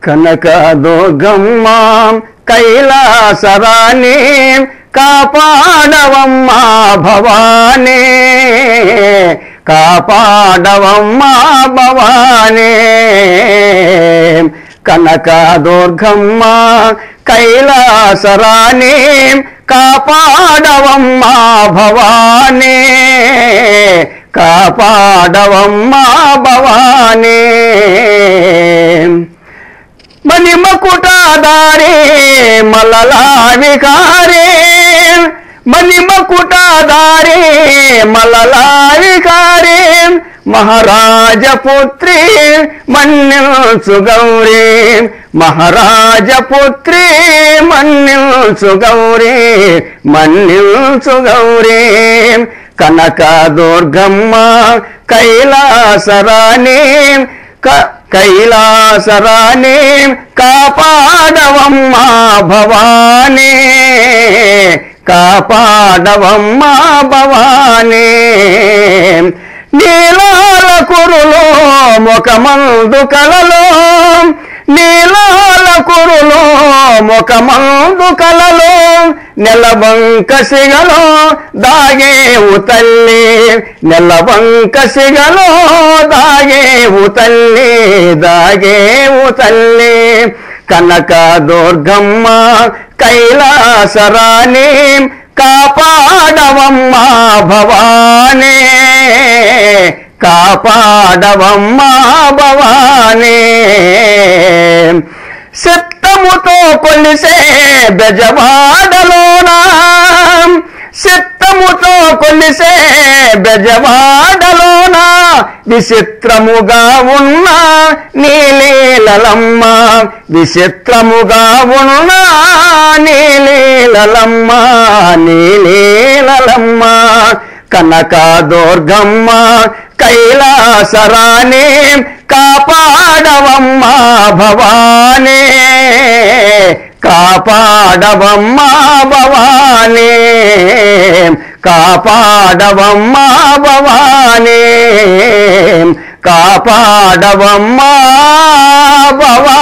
కనకదుర్గమ్మ కైలాసరాణి కాపాడవమ్మా భవానీ, కాపాడవమ్మా భవానీ. కనకదుర్గమ్మ కైలాసరాణి కాపాడవమ్మా భవానీ, కాపాడవమ్మా భవానీ. మణిమకుటాధారే మలలా వికారే, మణిమకుటాధారే మలలా వికారే, మహారాజపుత్రి మన్నిల్చు గౌరీ, మహారాజపుత్రి మన్నిల్చు గౌరీ, మన్నిల్చు గౌరీ. కనకదుర్గమ్మ కైలాసరాణి కైలాసరాణి కాపాడవమ్మా భవానీ, కాపాడవమ్మా భవానీ. నీలాల కురులో ముఖమందు కలలో, నీలాల కురులో ముఖమందు కలలో, నెలవంక సిగలో దాగేవు తల్లి, నెలవంక సిగలో దాగేవు తల్లి, దాగేవు తల్లి. కనకదుర్గమ్మ కైలాసరాణి కాపాడవమ్మా భవానీ, కాపాడవమ్మా భవానీ. చిత్తముతో కొలిసే బెజవాడలోనా, చిత్తముతో కొలిసే బెజవాడలోనా, విచిత్రముగా ఉన్న నీలీలలమ్మ, విచిత్రముగా ఉన్న నీలీలలమ్మ, నీలీలలమ్మ. కనకదుర్గమ్మ కైలాసరాణి కాపాడవమ్మా భవానీ, కాపాడవమ్మా భవానీ, కాపాడవమ్మా భవానీ, కాపాడవమ్మా భవానీ.